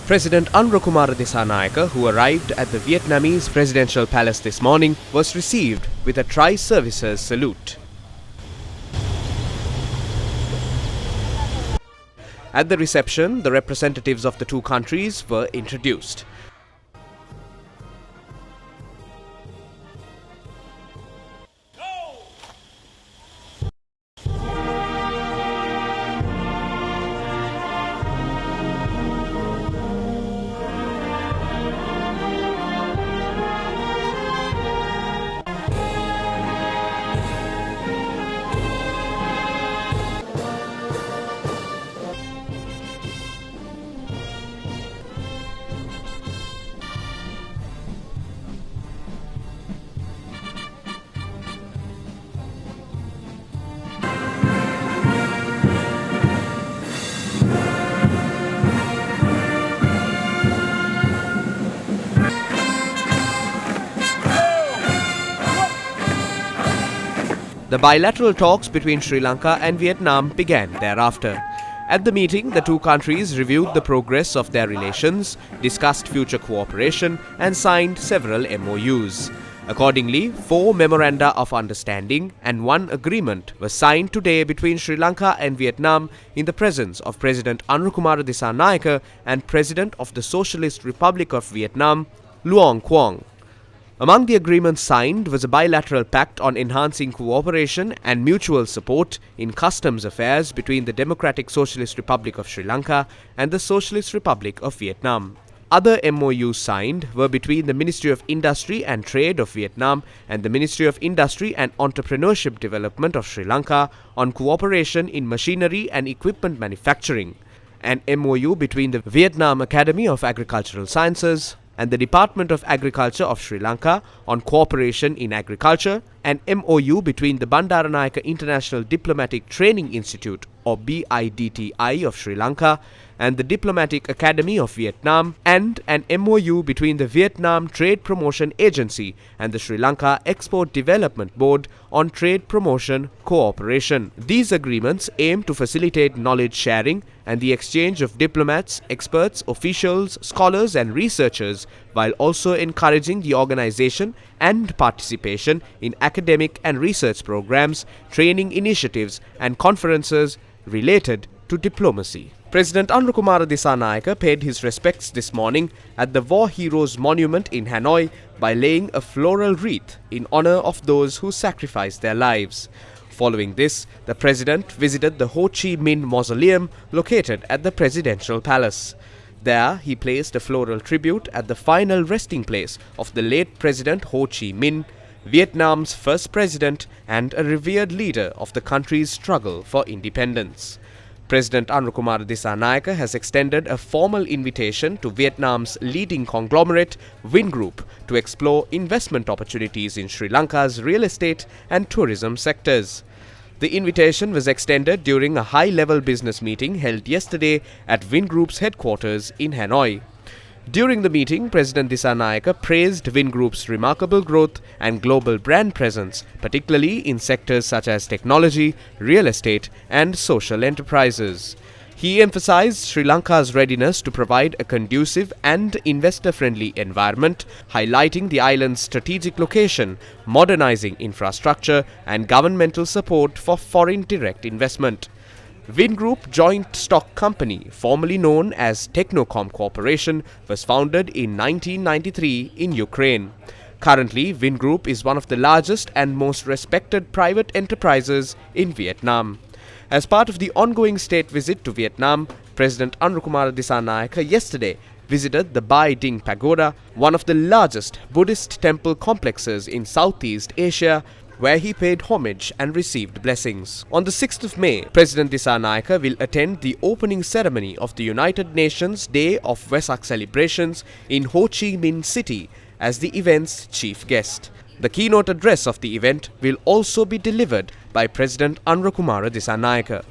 President Anurakumara Dissanayake, who arrived at the Vietnamese presidential palace this morning, was received with a tri-services salute. At the reception, the representatives of the two countries were introduced. The bilateral talks between Sri Lanka and Vietnam began thereafter. At the meeting, the two countries reviewed the progress of their relations, discussed future cooperation, and signed several MoUs. Accordingly, 4 memoranda of understanding and 1 agreement were signed today between Sri Lanka and Vietnam in the presence of President Anurakumara Dissanayake and President of the Socialist Republic of Vietnam, Luong Quang. Among the agreements signed was a bilateral pact on enhancing cooperation and mutual support in customs affairs between the Democratic Socialist Republic of Sri Lanka and the Socialist Republic of Vietnam. Other MoUs signed were between the Ministry of Industry and Trade of Vietnam and the Ministry of Industry and Entrepreneurship Development of Sri Lanka on cooperation in machinery and equipment manufacturing, an MoU between the Vietnam Academy of Agricultural Sciences and the Department of Agriculture of Sri Lanka on cooperation in agriculture, an MoU between the Bandaranayake International Diplomatic Training Institute or BIDTI of Sri Lanka and the Diplomatic Academy of Vietnam, and an MoU between the Vietnam Trade Promotion Agency and the Sri Lanka Export Development Board on trade promotion cooperation. These agreements aim to facilitate knowledge sharing and the exchange of diplomats, experts, officials, scholars and researchers, while also encouraging the organization and participation in academic and research programs, training initiatives and conferences related to diplomacy. President Anurakumara Dissanayake paid his respects this morning at the War Heroes Monument in Hanoi by laying a floral wreath in honor of those who sacrificed their lives. Following this, the President visited the Ho Chi Minh Mausoleum located at the Presidential Palace. There, he placed a floral tribute at the final resting place of the late President Ho Chi Minh, Vietnam's first president and a revered leader of the country's struggle for independence. President Anurakumara Dissanayake has extended a formal invitation to Vietnam's leading conglomerate, Vingroup, to explore investment opportunities in Sri Lanka's real estate and tourism sectors. The invitation was extended during a high-level business meeting held yesterday at Vingroup's headquarters in Hanoi. During the meeting, President Dissanayake praised Vingroup's remarkable growth and global brand presence, particularly in sectors such as technology, real estate, and social enterprises. He emphasized Sri Lanka's readiness to provide a conducive and investor-friendly environment, highlighting the island's strategic location, modernizing infrastructure, and governmental support for foreign direct investment. Vingroup Joint Stock Company, formerly known as Technocom Corporation, was founded in 1993 in Ukraine. Currently, Vingroup is one of the largest and most respected private enterprises in Vietnam. As part of the ongoing state visit to Vietnam, President Anurakumara Dissanayake yesterday visited the Bai Ding Pagoda, one of the largest Buddhist temple complexes in Southeast Asia, where he paid homage and received blessings. On the 6th of May, President Dissanayake will attend the opening ceremony of the United Nations Day of Vesak celebrations in Ho Chi Minh City as the event's chief guest. The keynote address of the event will also be delivered by President Anurakumara Dissanayake.